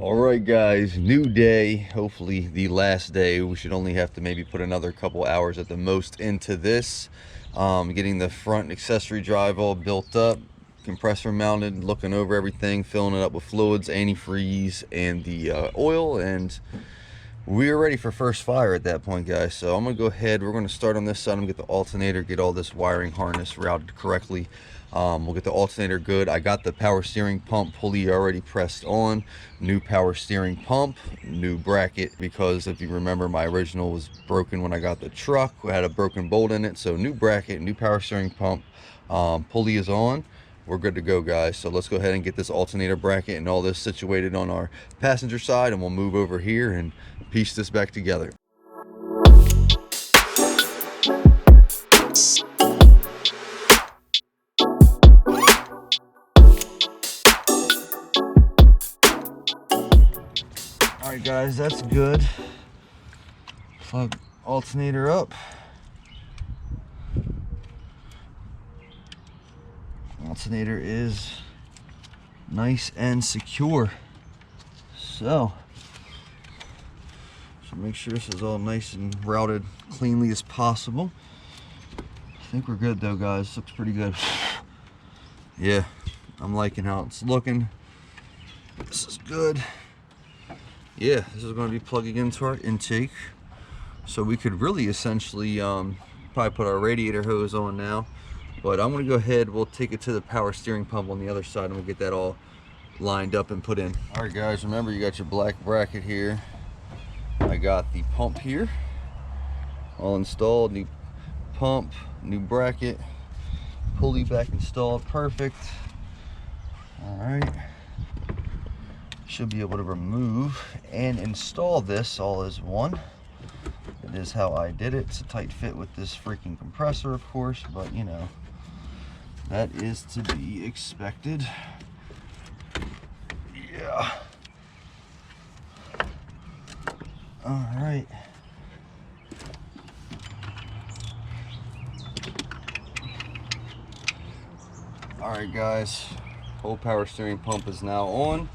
All right, guys, new day. Hopefully the last day. We should only have to maybe put another couple hours at the most into this. Getting the front accessory drive all built up, compressor mounted, looking over everything, filling it up with fluids, antifreeze, and the oil, and we're ready for first fire at that point, guys. So I'm gonna go ahead, we're gonna start on this side. I'm gonna get the alternator, get all this wiring harness routed correctly. We'll get the alternator good. I got the power steering pump pulley already pressed on. New power steering pump, new bracket, because if you remember, my original was broken when I got the truck. We had a broken bolt in it. So new bracket, new power steering pump, pulley is on. We're good to go, guys. So let's go ahead and get this alternator bracket and all this situated on our passenger side, and we'll move over here and piece this back together. All right, guys, that's good. Plug alternator up. Alternator is nice and secure. So make sure this is all nice and routed cleanly as possible. I think we're good though, guys. Looks pretty good. Yeah, I'm liking how it's looking. This is good. Yeah, this is going to be plugging into our intake, so we could really essentially probably put our radiator hose on now. But I'm going to go ahead, we'll take it to the power steering pump on the other side, and we'll get that all lined up and put in. All right, guys, remember you got your black bracket here. I got the pump here all installed, new pump, new bracket, pulley back installed, perfect. All right, should be able to remove and install this all as one. It is how I did it. It's a tight fit with this freaking compressor, of course, but you know, that is to be expected. Yeah. All right. All right, guys. Whole power steering pump is now on.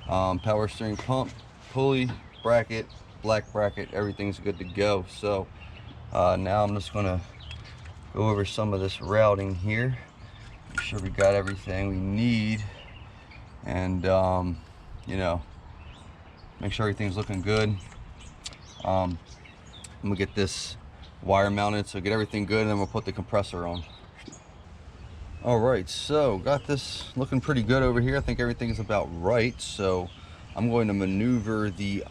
Power steering pump, pulley, bracket, black bracket, everything's good to go. So now I'm just gonna go over some of this routing here. Make sure we got everything we need, and you know, make sure everything's looking good. I'm gonna get this wire mounted, so get everything good, and then we'll put the compressor on. All right, so got this looking pretty good over here. I think everything's about right, so I'm going to maneuver the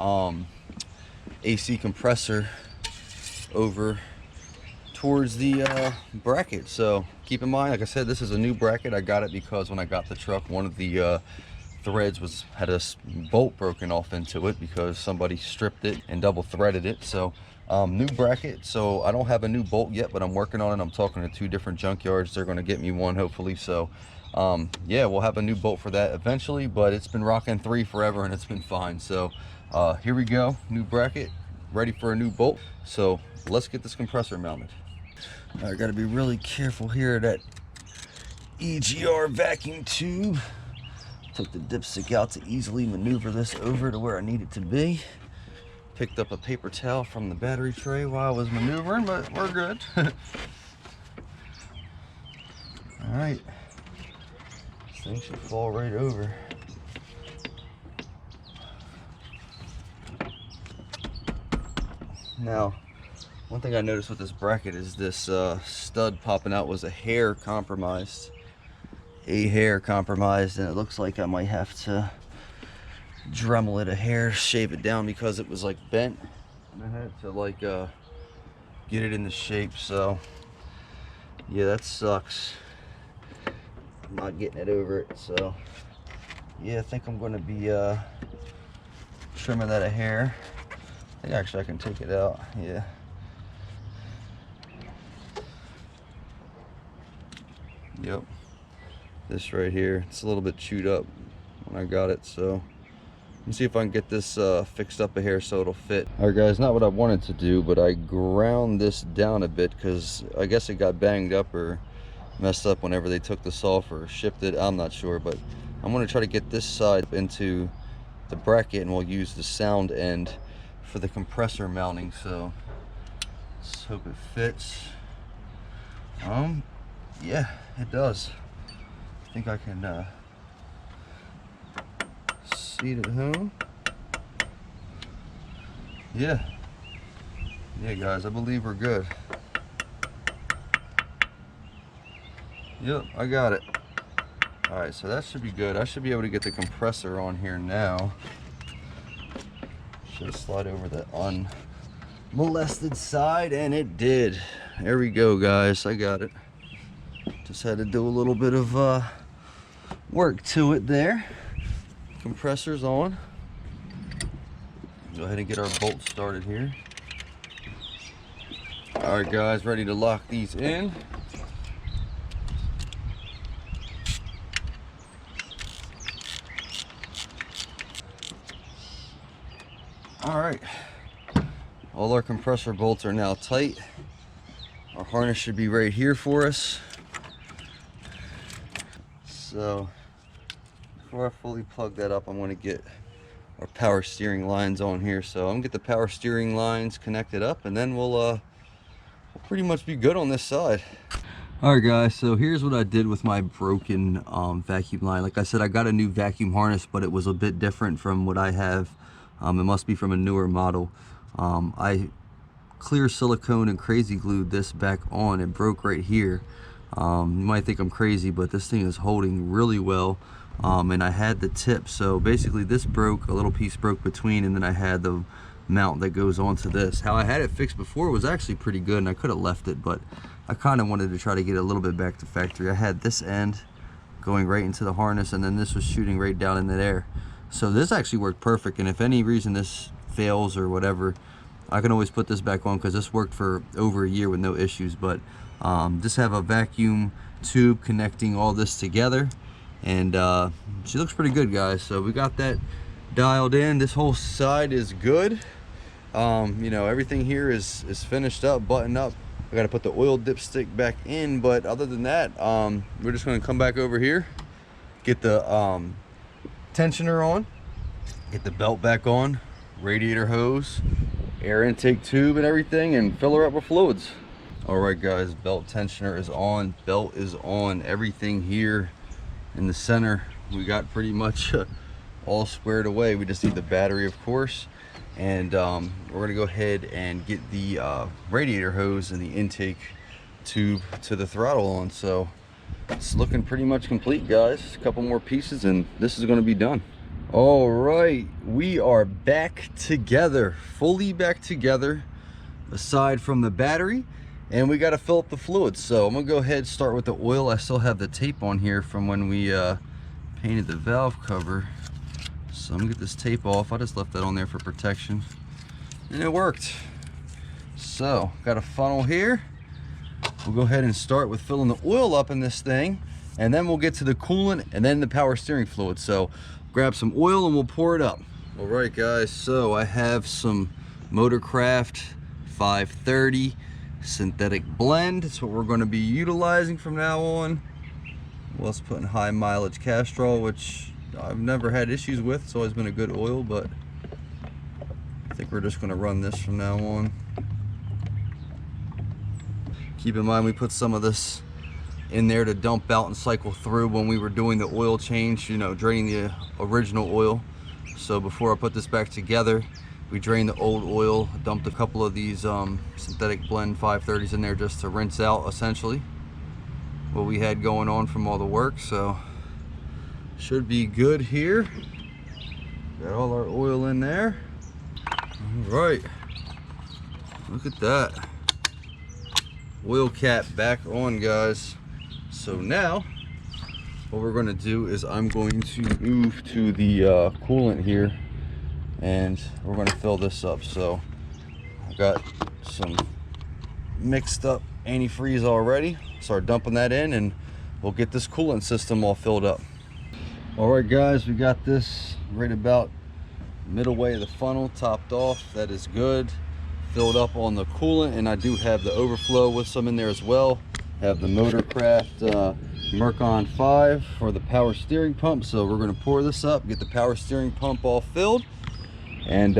AC compressor over towards the bracket. So keep in mind, like I said, this is a new bracket. I got it because when I got the truck, one of the threads had a bolt broken off into it because somebody stripped it and double threaded it. So new bracket. So I don't have a new bolt yet, but I'm working on it. I'm talking to 2 different junkyards. They're going to get me one, hopefully. So yeah, we'll have a new bolt for that eventually, but it's been rocking 3 forever and it's been fine. So here we go, new bracket, ready for a new bolt. So let's get this compressor mounted. I got to be really careful here, that EGR vacuum tube. Took the dipstick out to easily maneuver this over to where I need it to be. Picked up a paper towel from the battery tray while I was maneuvering, but we're good. All right, this thing should fall right over. Now, one thing I noticed with this bracket is this stud popping out was a hair compromised. And it looks like I might have to Dremel it a hair, shave it down, because it was like bent, and I had to like get it in the shape. So yeah, that sucks. I'm not getting it over it. So yeah, I think I'm going to be trimming that a hair. I think actually I can take it out. Yeah. Yep. This right here, it's a little bit chewed up when I got it, so let me see if I can get this fixed up a hair so it'll fit. All right, guys, not what I wanted to do, but I ground this down a bit because I guess it got banged up or messed up whenever they took this off or shipped it. I'm not sure, but I'm going to try to get this side into the bracket, and we'll use the sound end for the compressor mounting. So let's hope it fits. Yeah, it does. I think I can see it at home. Yeah, guys, I believe we're good. Yep, I got it. All right, so that should be good. I should be able to get the compressor on here now. Should slide over the unmolested side, and it did. There we go, guys. I got it. Just had to do a little bit of work to it there. Compressor's on. Go ahead and get our bolt started here. All right, guys, ready to lock these in. All right, all our compressor bolts are now tight. Our harness should be right here for us. So before I fully plug that up, I'm going to get our power steering lines on here. So I'm going to get the power steering lines connected up, and then we'll pretty much be good on this side. All right, guys, so here's what I did with my broken vacuum line. Like I said, I got a new vacuum harness, but it was a bit different from what I have. It must be from a newer model. I clear silicone and crazy glued this back on. It broke right here. You might think I'm crazy, but this thing is holding really well. And I had the tip, so basically this broke, a little piece broke between, and then I had the mount that goes onto this. How I had it fixed before was actually pretty good, and I could have left it, but I kind of wanted to try to get a little bit back to factory. I had this end going right into the harness, and then this was shooting right down in the air. So this actually worked perfect, and if any reason this fails or whatever, I can always put this back on, because this worked for over a year with no issues. But just have a vacuum tube connecting all this together, and she looks pretty good, guys. So we got that dialed in. This whole side is good. You know, everything here is finished up, buttoned up. I got to put the oil dipstick back in, but other than that, we're just going to come back over here, get the tensioner on, get the belt back on, radiator hose, air intake tube and everything, and fill her up with fluids. All right, guys, belt tensioner is on, belt is on, everything here in the center we got pretty much all squared away. We just need the battery, of course, and we're gonna go ahead and get the radiator hose and the intake tube to the throttle on. So it's looking pretty much complete, guys. A couple more pieces and this is going to be done. All right, we are back together, fully back together, aside from the battery, and we got to fill up the fluids. So I'm gonna go ahead and start with the oil. I still have the tape on here from when we painted the valve cover, so I'm gonna get this tape off. I just left that on there for protection, and it worked. So got a funnel here. We'll go ahead and start with filling the oil up in this thing, and then we'll get to the coolant and then the power steering fluid. So grab some oil and we'll pour it up. All right, guys, so I have some Motorcraft 530 synthetic blend. It's what we're going to be utilizing from now on. Well, let's put in high mileage Castrol, which I've never had issues with. It's always been a good oil, but I think we're just going to run this from now on. Keep in mind we put some of this in there to dump out and cycle through when we were doing the oil change, you know, draining the original oil. So before I put this back together, we drained the old oil, dumped a couple of these synthetic blend 530s in there just to rinse out essentially what we had going on from all the work. So should be good here. Got all our oil in there. All right, look at that. Oil cap back on, guys. So now what we're going to do is I'm going to move to the coolant here, and we're going to fill this up. So I've got some mixed up antifreeze already. Start dumping that in and we'll get this coolant system all filled up. All right, guys, we got this right about middle way of the funnel topped off. That is good. Filled up on the coolant, and I do have the overflow with some in there as well. Have the Motorcraft Mercon 5 for the power steering pump. So we're going to pour this up, get the power steering pump all filled, and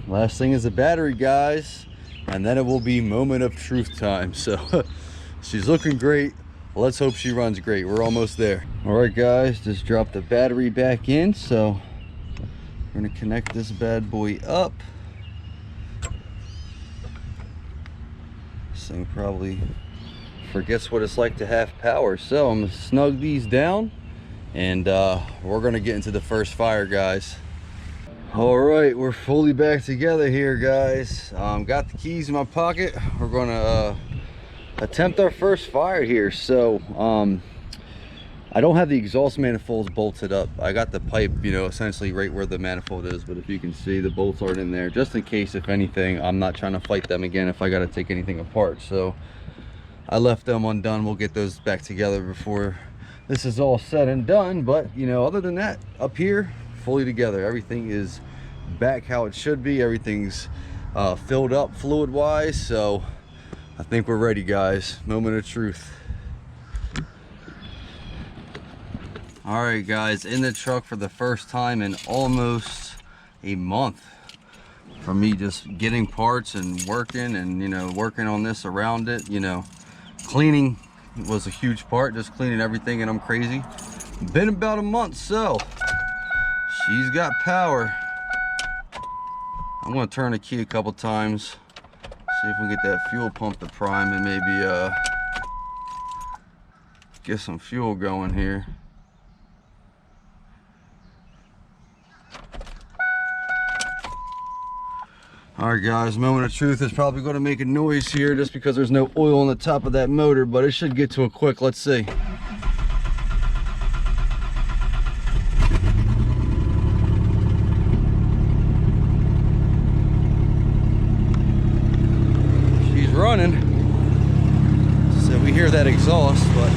last thing is the battery, guys, and then it will be moment of truth time. So she's looking great. Let's hope she runs great. We're almost there. All right, guys, just dropped the battery back in. So we're going to connect this bad boy up. This thing probably forgets what it's like to have power. So I'm gonna snug these down, and we're gonna get into the first fire, guys. All right, we're fully back together here, guys. Got the keys in my pocket. We're gonna attempt our first fire here. So I don't have the exhaust manifolds bolted up. I got the pipe, you know, essentially right where the manifold is, but if you can see, the bolts aren't in there, just in case, if anything. I'm not trying to fight them again if I got to take anything apart. So I left them undone. We'll get those back together before this is all said and done. But you know, other than that, up here, fully together. Everything is back how it should be. Everything's filled up fluid wise. So I think we're ready, guys. Moment of truth. All right, guys, in the truck for the first time in almost a month. For me, just getting parts and working, and you know, working on this around it. You know, cleaning was a huge part, just cleaning everything, and I'm crazy. Been about a month, so she's got power. I'm gonna turn the key a couple times, see if we get that fuel pump to prime, and maybe get some fuel going here. All right, guys, moment of truth is probably going to make a noise here just because there's no oil on the top of that motor, but it should get to it quick. Let's see. She's running. So we hear that exhaust, but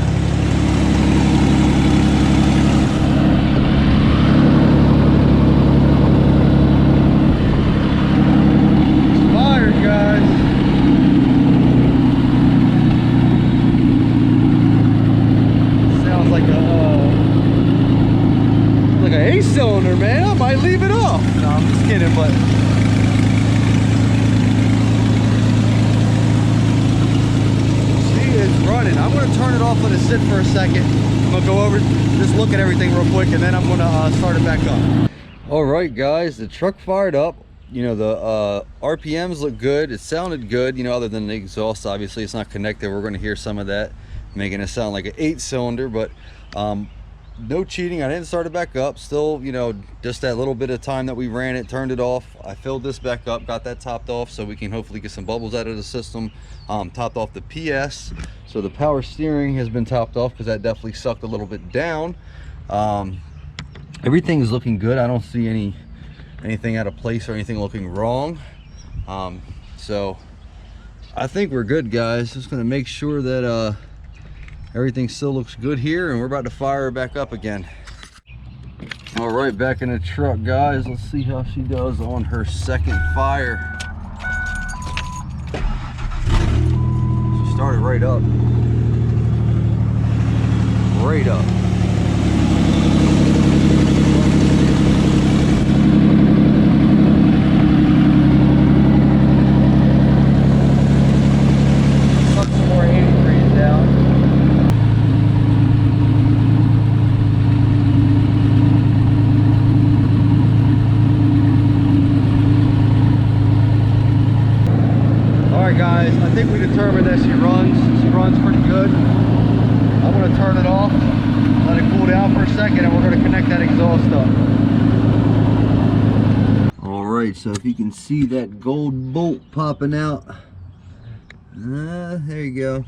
cylinder, man. I might leave it off. No, I'm just kidding, but she is running. I'm going to turn it off, let it sit for a second. I'm going to go over, just look at everything real quick, and then I'm going to start it back up. All right, guys, the truck fired up. You know, the RPMs look good. It sounded good, you know, other than the exhaust. Obviously, it's not connected. We're going to hear some of that, making it sound like an 8-cylinder, but no cheating. I didn't start it back up. Still, you know, just that little bit of time that we ran it, turned it off. I filled this back up, got that topped off so we can hopefully get some bubbles out of the system. Topped off the PS, so the power steering has been topped off because that definitely sucked a little bit down. Everything is looking good. I don't see anything out of place or anything looking wrong. So I think we're good, guys. Just gonna make sure that everything still looks good here, and we're about to fire her back up again. All right, back in the truck, guys. Let's see how she does on her second fire. She started right up. Right up. Suck some more 80 degrees down. Guys, I think we determined that she runs pretty good. I'm going to turn it off, let it cool down for a second, and we're going to connect that exhaust up. All right, so if you can see that gold bolt popping out, there you go.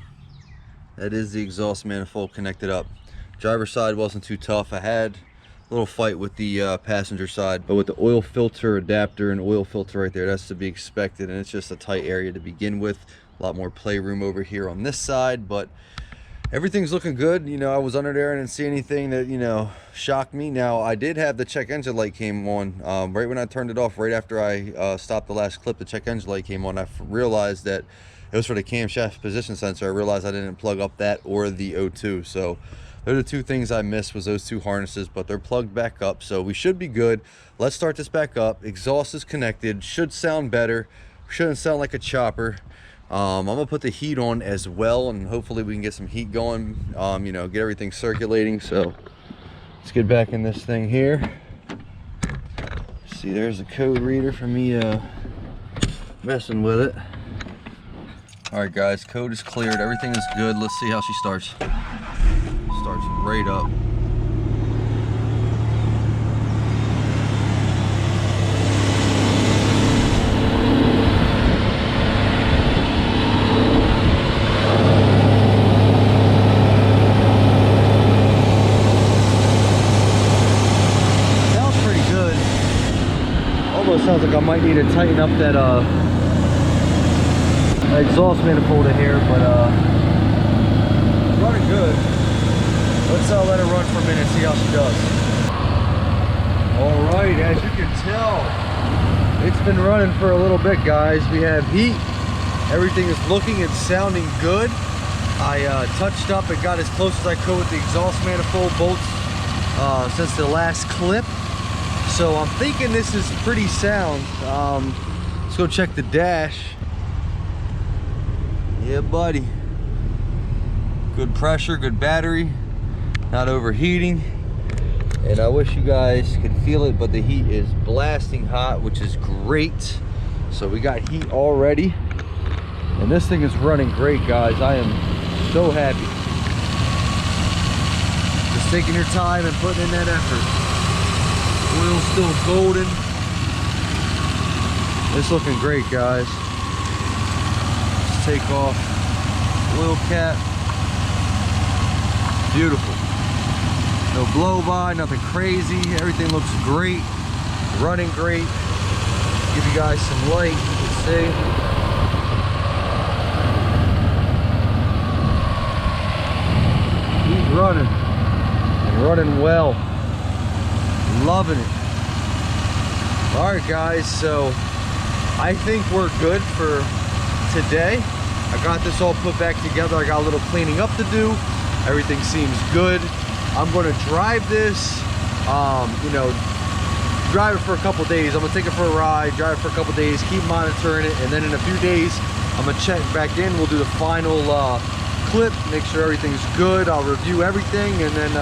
That is the exhaust manifold connected up. Driver's side wasn't too tough. I had a little fight with the passenger side, but with the oil filter adapter and oil filter right there, that's to be expected, and it's just a tight area to begin with. A lot more playroom over here on this side, but everything's looking good. You know, I was under there and didn't see anything that, you know, shocked me. Now, I did have the check engine light came on right when I turned it off. Right after I stopped the last clip, the check engine light came on. I realized that it was for the camshaft position sensor. I realized I didn't plug up that or the O2. So they're the two things I missed, was those two harnesses, but they're plugged back up, so we should be good. Let's start this back up. Exhaust is connected, should sound better, shouldn't sound like a chopper. I'm gonna put the heat on as well, and hopefully we can get some heat going, you know, get everything circulating. So let's get back in this thing here. See, there's the code reader for me messing with it. All right guys, code is cleared, everything is good. Let's see how she starts. Starts right up. Sounds pretty good. Almost sounds like I might need to tighten up that exhaust manifold in here, but running good. Let's let her run for a minute, see how she does. All right, as you can tell, it's been running for a little bit, guys. We have heat. Everything is looking and sounding good. I touched up and got as close as I could with the exhaust manifold bolts since the last clip. So I'm thinking this is pretty sound. Let's go check the dash. Yeah, buddy. Good pressure, good battery, not overheating. And I wish you guys could feel it, but the heat is blasting hot, which is great. So we got heat already. And this thing is running great, guys. I am so happy. Just taking your time and putting in that effort. Oil's still golden. It's looking great, guys. Let's take off oil cap. Beautiful. No blow by, nothing crazy. Everything looks great. Running great. Give you guys some light, you can see. He's running and running well. Loving it. All right, guys, so I think we're good for today. I got this all put back together. I got a little cleaning up to do. Everything seems good. I'm going to drive this, you know, drive it for a couple days. I'm going to take it for a ride, drive it for a couple days, keep monitoring it, and then in a few days, I'm going to check back in. We'll do the final clip, make sure everything's good. I'll review everything, and then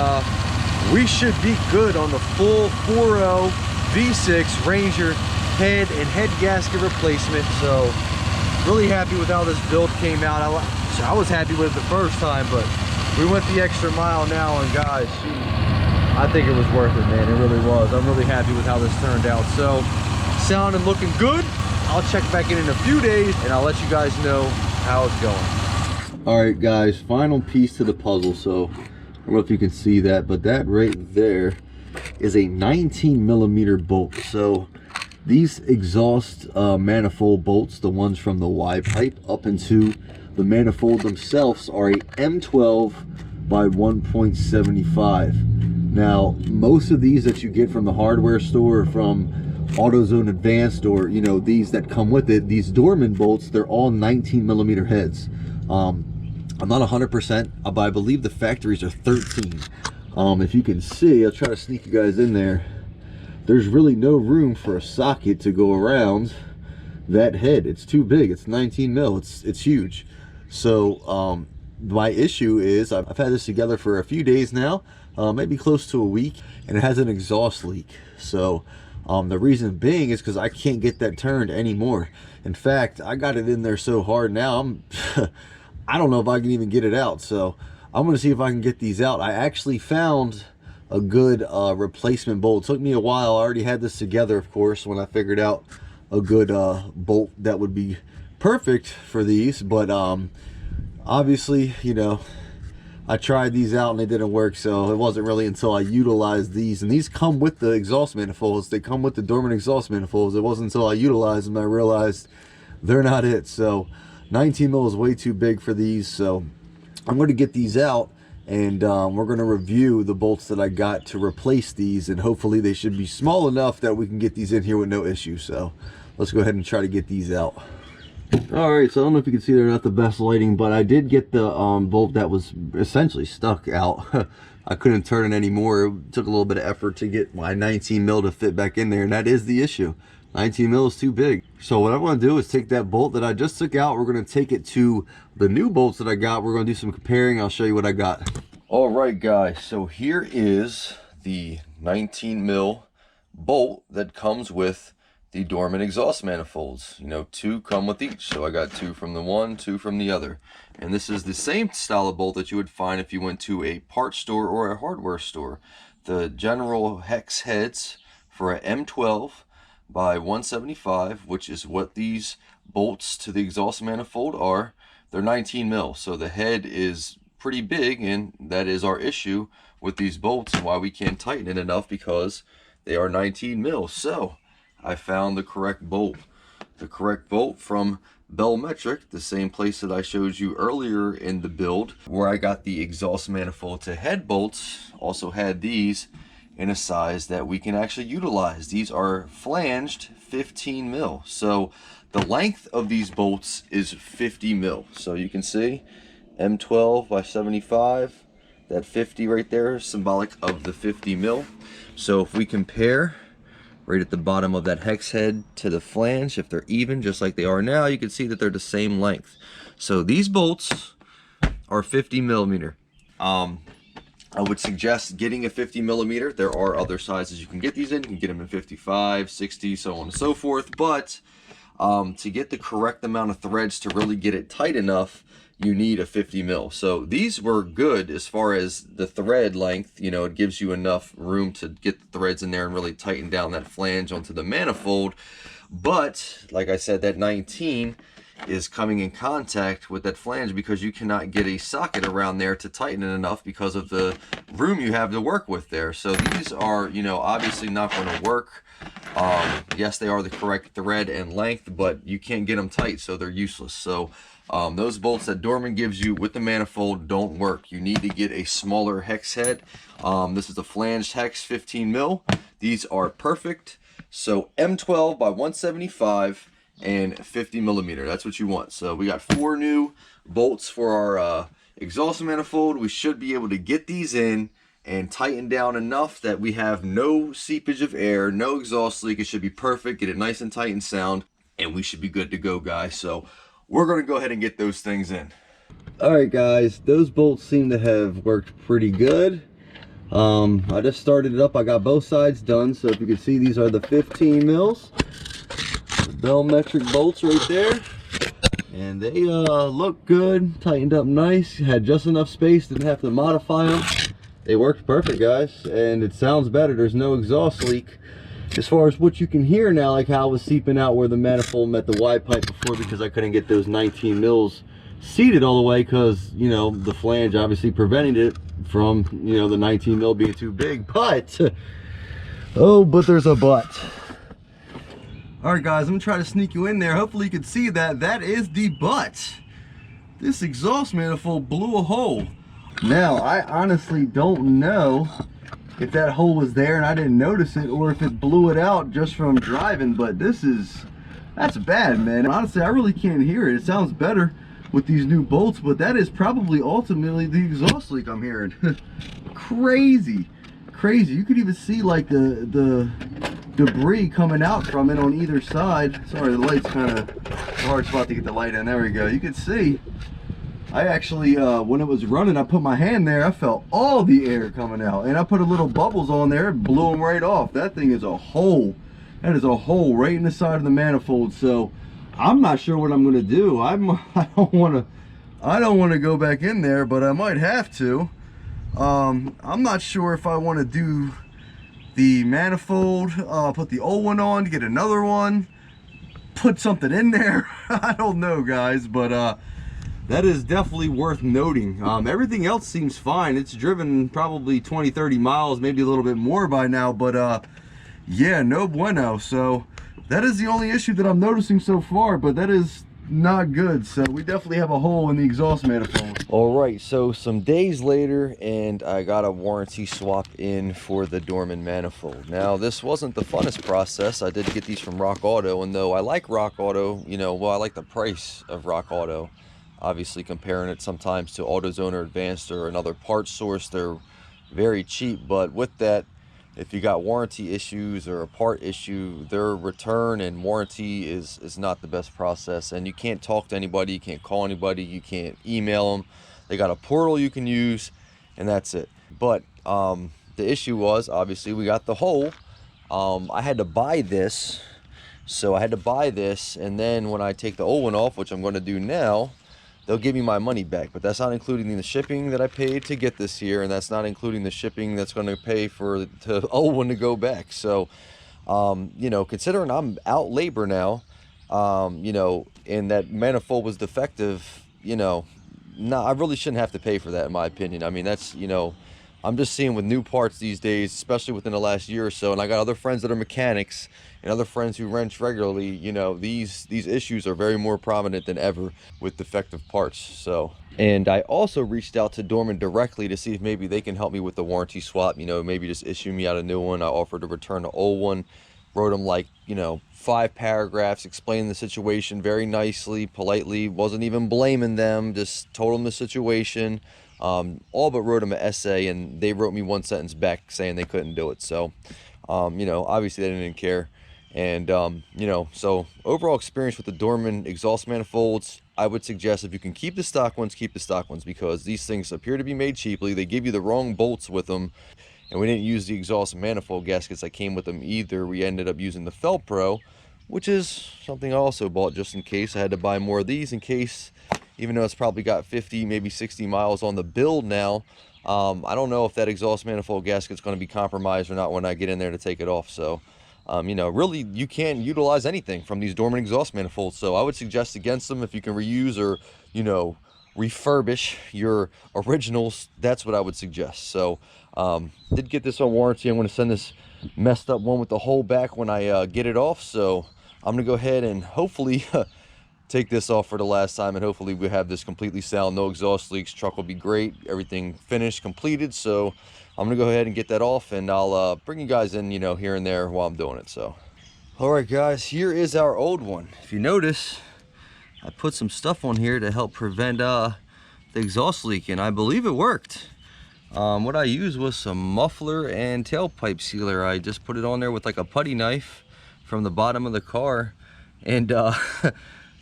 we should be good on the full 4.0 V6 Ranger head and head gasket replacement. So really happy with how this build came out. I was happy with it the first time, but we went the extra mile now, and guys, I think it was worth it, man. It really was. I'm really happy with how this turned out. So sound and looking good. I'll check back in a few days, and I'll let you guys know how it's going. All right, guys, final piece to the puzzle. So I don't know if you can see that, but that right there is a 19mm bolt. So these exhaust manifold bolts, the ones from the Y pipe up into the manifold themselves, are a M12 by 1.75. Now, most of these that you get from the hardware store, or from AutoZone Advanced, or you know, these that come with it, these Dorman bolts, they're all 19mm heads. I'm not 100%, but I believe the factories are 13. If you can see, I'll try to sneak you guys in there. There's really no room for a socket to go around that head. It's too big. It's 19mm. It's huge. So my issue is I've had this together for a few days now, maybe close to a week, and it has an exhaust leak. So the reason being is because I can't get that turned anymore. In fact, I got it in there so hard now, I don't know if I can even get it out. So I'm going to see if I can get these out. I actually found a good replacement bolt. It took me a while. I already had this together, of course, when I figured out a good bolt that would be perfect for these. But obviously, you know, I tried these out and they didn't work. So it wasn't really until I utilized these. And these come with the exhaust manifolds. They come with the Dorman exhaust manifolds. It wasn't until I utilized them I realized they're not it. So 19mm is way too big for these. So I'm going to get these out, and we're going to review the bolts that I got to replace these, and hopefully they should be small enough that we can get these in here with no issue. So let's go ahead and try to get these out. All right, so I don't know if you can see, they're not the best lighting, but I did get the bolt that was essentially stuck out. I couldn't turn it anymore. It took a little bit of effort to get my 19 mil to fit back in there, and that is the issue. 19 mil is too big. So what I want to do is take that bolt that I just took out. We're going to take it to the new bolts that I got. We're going to do some comparing. I'll show you what I got. All right, guys. So here is the 19 mil bolt that comes with the Dorman exhaust manifolds. You know, 2 come with each. So I got 2 from the one, 2 from the other. And this is the same style of bolt that you would find if you went to a parts store or a hardware store. The general hex heads for a M12 by 175, which is what these bolts to the exhaust manifold are. They're 19 mil. So the head is pretty big, and that is our issue with these bolts and why we can't tighten it enough, because they are 19 mil. So I found the correct bolt. The correct bolt from Bellmetric, the same place that I showed you earlier in the build, where I got the exhaust manifold to head bolts, also had these in a size that we can actually utilize. These are flanged 15 mil. So the length of these bolts is 50 mil. So you can see M12 by 75, that 50 right there is symbolic of the 50 mil. So if we compare right at the bottom of that hex head to the flange, if they're even just like they are now, you can see that they're the same length. So these bolts are 50 millimeter. I would suggest getting a 50 millimeter. There are other sizes you can get these in. You can get them in 55, 60, so on and so forth. But to get the correct amount of threads to really get it tight enough, you need a 50 mil. So these were good as far as the thread length. You know, it gives you enough room to get the threads in there and really tighten down that flange onto the manifold. But like I said, that 19 is coming in contact with that flange because you cannot get a socket around there to tighten it enough because of the room you have to work with there. So these are, you know, obviously not going to work. Yes, they are the correct thread and length, but you can't get them tight, so they're useless. So those bolts that Dorman gives you with the manifold don't work. You need to get a smaller hex head. This is a flanged hex 15 mil. These are perfect. So M12 by 175 and 50 millimeter. That's what you want. So we got 4 new bolts for our exhaust manifold. We should be able to get these in and tighten down enough that we have no seepage of air, no exhaust leak. It should be perfect. Get it nice and tight and sound, and we should be good to go, guys. So we're going to go ahead and get those things in. All right, guys, those bolts seem to have worked pretty good. I just started it up. I got both sides done. So if you can see, these are the 15 mils. Bellmetric bolts right there, and they look good, tightened up nice, had just enough space, didn't have to modify them. They worked perfect, guys, and it sounds better. There's no exhaust leak as far as what you can hear now, like how it was seeping out where the manifold met the Y pipe before, because I couldn't get those 19 mils seated all the way because, you know, the flange obviously preventing it from, you know, the 19 mil being too big. But oh, but there's a but. All right, guys, I'm gonna try to sneak you in there. Hopefully you can see that. That is the butt. This exhaust manifold blew a hole. Now, I honestly don't know if that hole was there and I didn't notice it, or if it blew it out just from driving, but that's bad, man. Honestly, I really can't hear it. It sounds better with these new bolts, but that is probably ultimately the exhaust leak I'm hearing. Crazy. You could even see like the debris coming out from it on either side. Sorry, the light's kind of a hard spot to get the light in. There we go. You can see I actually when it was running, I put my hand there, I felt all the air coming out, and I put a little bubbles on there, it blew them right off. That thing is a hole. That is a hole right in the side of the manifold. So I'm not sure what I'm going to do. I don't want to go back in there, but I might have to. I'm not sure if I want to do the manifold, put the old one on to get another one, put something in there. I don't know, guys, but that is definitely worth noting. Everything else seems fine. It's driven probably 20-30 miles, maybe a little bit more by now, but yeah, no bueno. So that is the only issue that I'm noticing so far, but that is not good. So we definitely have a hole in the exhaust manifold. All right, so some days later, and I got a warranty swap in for the Dorman manifold. Now, this wasn't the funnest process. I did get these from Rock Auto, and though I like Rock Auto, you know, well, I like the price of Rock Auto. Obviously, comparing it sometimes to AutoZone or Advanced or another part source, they're very cheap. But with that, if you got warranty issues or a part issue, their return and warranty is not the best process. And you can't talk to anybody, you can't call anybody, you can't email them. They got a portal you can use, and that's it. But the issue was, obviously, we got the hole. I had to buy this. So I had to buy this, and then when I take the old one off, which I'm going to do now, they'll give me my money back. But that's not including the shipping that I paid to get this here, and that's not including the shipping that's going to pay for the old one to go back. So you know, considering I'm out labor now, you know, and that manifold was defective, you know, no, I really shouldn't have to pay for that, in my opinion. I mean, that's, you know, I'm just seeing with new parts these days, especially within the last year or so, and I got other friends that are mechanics and other friends who wrench regularly, you know, these issues are very more prominent than ever with defective parts. So, and I also reached out to Dorman directly to see if maybe they can help me with the warranty swap, you know, maybe just issue me out a new one. I offered to return the old one, wrote them like, you know, 5 paragraphs explaining the situation very nicely, politely, wasn't even blaming them, just told them the situation. All but wrote them an essay, and they wrote me 1 sentence back saying they couldn't do it. So, you know, obviously they didn't care. And, you know, so overall experience with the Dorman exhaust manifolds, I would suggest if you can keep the stock ones, keep the stock ones, because these things appear to be made cheaply. They give you the wrong bolts with them, and we didn't use the exhaust manifold gaskets that came with them either. We ended up using the Felpro, which is something I also bought just in case. I had to buy more of these in case, even though it's probably got 50, maybe 60 miles on the build now. I don't know if that exhaust manifold gasket's going to be compromised or not when I get in there to take it off. So, you know, really, you can't utilize anything from these Dorman exhaust manifolds. So I would suggest against them. If you can reuse or, you know, refurbish your originals, that's what I would suggest. So, did get this on warranty. I'm going to send this messed up one with the hole back when I get it off. So I'm going to go ahead and hopefully take this off for the last time, and hopefully we have this completely sound, no exhaust leaks. Truck will be great, everything finished, completed. So I'm gonna go ahead and get that off, and I'll bring you guys in, you know, here and there while I'm doing it. So all right guys, here is our old one. If you notice, I put some stuff on here to help prevent the exhaust leak, and I believe it worked. What I used was some muffler and tailpipe sealer. I just put it on there with like a putty knife from the bottom of the car, and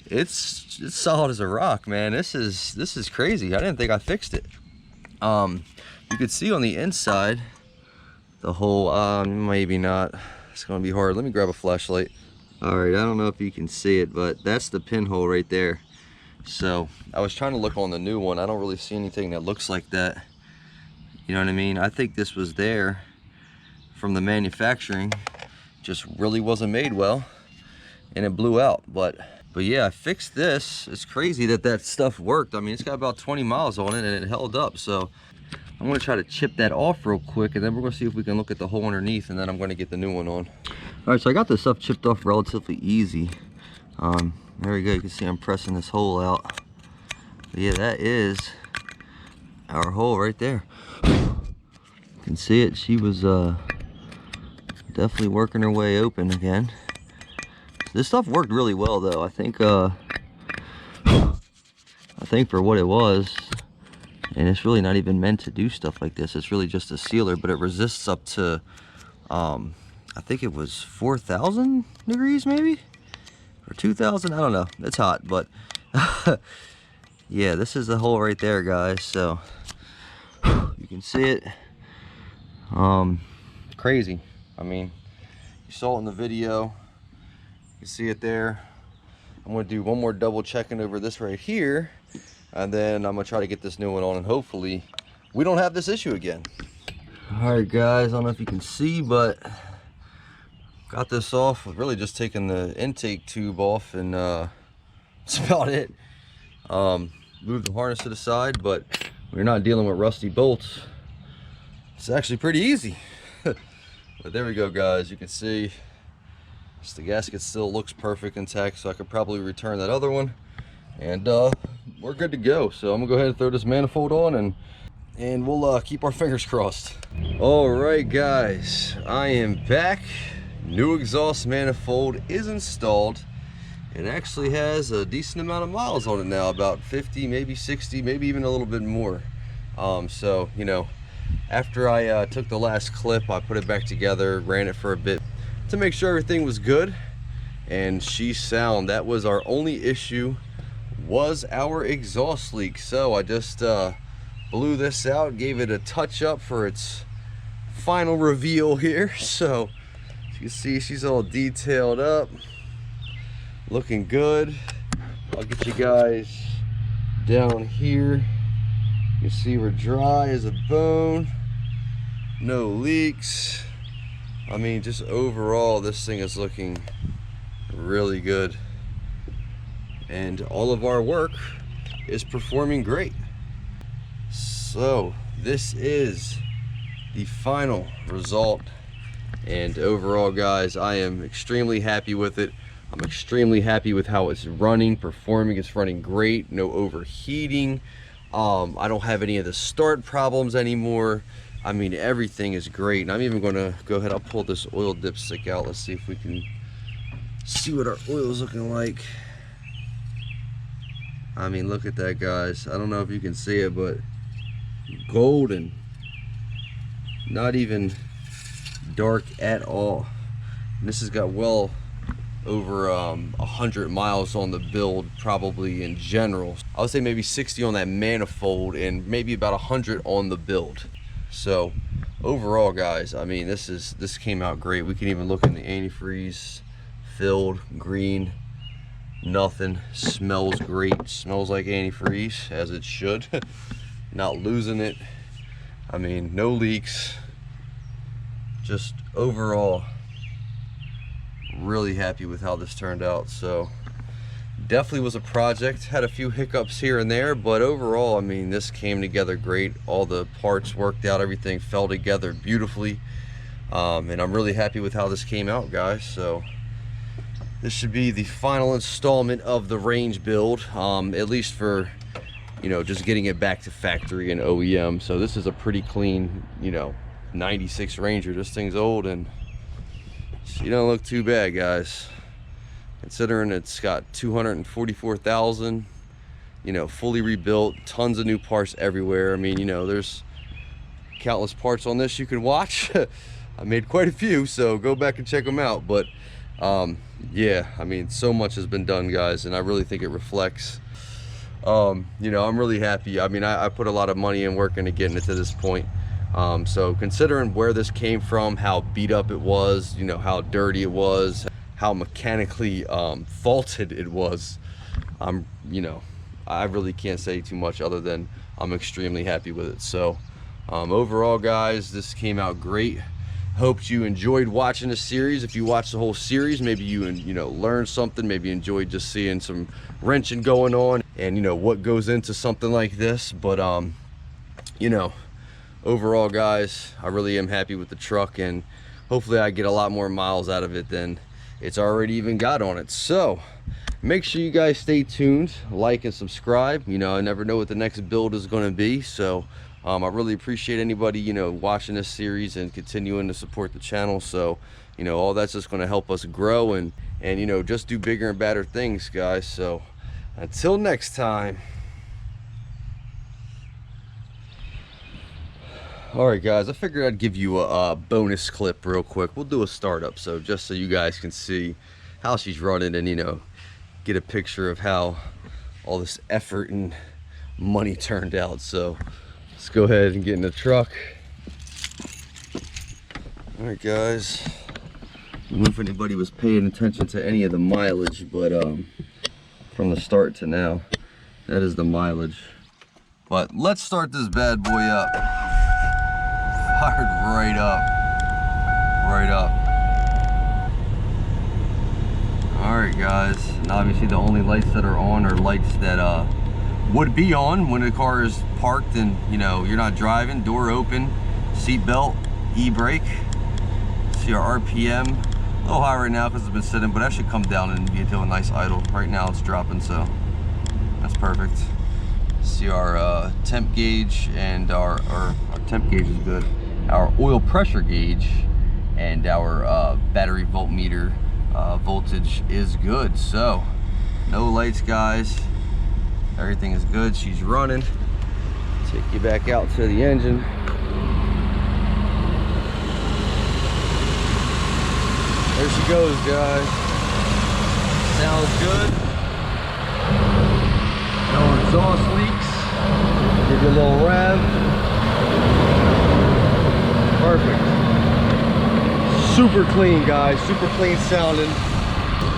it's solid as a rock, man. This is crazy. I didn't think I fixed it. You could see on the inside the hole. Maybe not, it's gonna be hard. Let me grab a flashlight. All right, I don't know if you can see it, but that's the pinhole right there. So I was trying to look on the new one. I don't really see anything that looks like that, you know what I mean? I think this was there from the manufacturing, just really wasn't made well, and it blew out. But yeah, I fixed this. It's crazy that that stuff worked. I mean, it's got about 20 miles on it, and it held up. So I'm gonna try to chip that off real quick, and then we're gonna see if we can look at the hole underneath, and then I'm gonna get the new one on. All right, so I got this stuff chipped off relatively easy. There we go. You can see I'm pressing this hole out. But yeah, that is our hole right there. You can see it. She was definitely working her way open again. This stuff worked really well, though. I think for what it was, and it's really not even meant to do stuff like this. It's really just a sealer, but it resists up to, I think it was 4,000 degrees maybe, or 2,000. I don't know. It's hot, but yeah, this is the hole right there, guys. So you can see it. Crazy. I mean, you saw it in the video. You see it there. I'm going to do one more double checking over this right here, and then I'm going to try to get this new one on, and hopefully we don't have this issue again. All right, guys, I don't know if you can see, but got this off with really just taking the intake tube off, and that's about it. Moved the harness to the side, but we're not dealing with rusty bolts. It's actually pretty easy. But there we go, guys. You can see the gasket still looks perfect intact, so I could probably return that other one. and we're good to go. So I'm gonna go ahead and throw this manifold on, and we'll keep our fingers crossed. All right, guys, I am back. New exhaust manifold is installed. It actually has a decent amount of miles on it now, about 50, maybe 60, maybe even a little bit more. So, you know, after I took the last clip, I put it back together, ran it for a bit to make sure everything was good, and she's sound. That was our only issue, was our exhaust leak. So I just blew this out, gave it a touch up for its final reveal here. So you can see she's all detailed up, looking good. I'll get you guys down here. You see we're dry as a bone, no leaks. I mean, just overall this thing is looking really good, and all of our work is performing great. So this is the final result, and overall, guys, I am extremely happy with it. I'm extremely happy with how it's running, performing. It's running great, no overheating. I don't have any of the start problems anymore. I mean, everything is great. And I'm even gonna go ahead, I'll pull this oil dipstick out. Let's see if we can see what our oil is looking like. I mean, look at that, guys. I don't know if you can see it, but golden, not even dark at all. And this has got well over 100 miles on the build, probably in general. I would say maybe 60 on that manifold and maybe about 100 on the build. So overall, guys, I mean, this came out great. We can even look in the antifreeze, filled, green, nothing. Smells great, smells like antifreeze, as it should. Not losing it. I mean, no leaks. Just overall really happy with how this turned out. So definitely was a project, had a few hiccups here and there, but overall, I mean, this came together great. All the parts worked out, everything fell together beautifully, and I'm really happy with how this came out, guys. So this should be the final installment of the range build, at least for, you know, just getting it back to factory and OEM. So this is a pretty clean, you know, 96 Ranger. This thing's old, and she don't look too bad, guys, considering it's got 244,000, you know, fully rebuilt, tons of new parts everywhere. I mean, you know, there's countless parts on this you can watch. I made quite a few, so go back and check them out. But yeah, I mean, so much has been done, guys, and I really think it reflects. You know, I'm really happy. I mean, I put a lot of money and work into getting it to this point. So considering where this came from, how beat up it was, you know, how dirty it was, how mechanically faulted it was, you know, I really can't say too much other than I'm extremely happy with it. So overall, guys, this came out great. Hope you enjoyed watching the series. If you watched the whole series, maybe you know, learned something, maybe enjoyed just seeing some wrenching going on and, you know, what goes into something like this. But you know, overall, guys, I really am happy with the truck, and hopefully I get a lot more miles out of it than it's already even got on it. So make sure you guys stay tuned, like and subscribe. You know, I never know what the next build is going to be. So I really appreciate anybody, you know, watching this series and continuing to support the channel. So, you know, all that's just going to help us grow and you know, just do bigger and better things, guys. So until next time. Alright, guys, I figured I'd give you a bonus clip real quick. We'll do a startup, so just so you guys can see how she's running and, you know, get a picture of how all this effort and money turned out. So let's go ahead and get in the truck. Alright, guys, I don't know if anybody was paying attention to any of the mileage, but from the start to now, that is the mileage. But let's start this bad boy up. Fired right up. Alright, guys, and obviously the only lights that are on are lights that would be on when the car is parked and, you know, you're not driving. Door open, seat belt, e-brake. See our RPM, a little high right now because it's been sitting, but that should come down and be into a nice idle. Right now it's dropping, so That's perfect. See our temp gauge and our temp gauge is good. Our oil pressure gauge and our battery voltmeter voltage is good. So no lights, guys. Everything is good. She's running. Take you back out to the engine. There she goes, guys. Sounds good. No exhaust leaks. Give you a little rev. Perfect. Super clean, guys. Super clean sounding.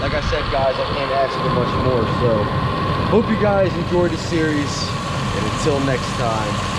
Like I said, guys, I can't ask for much more. So, hope you guys enjoyed the series. And until next time.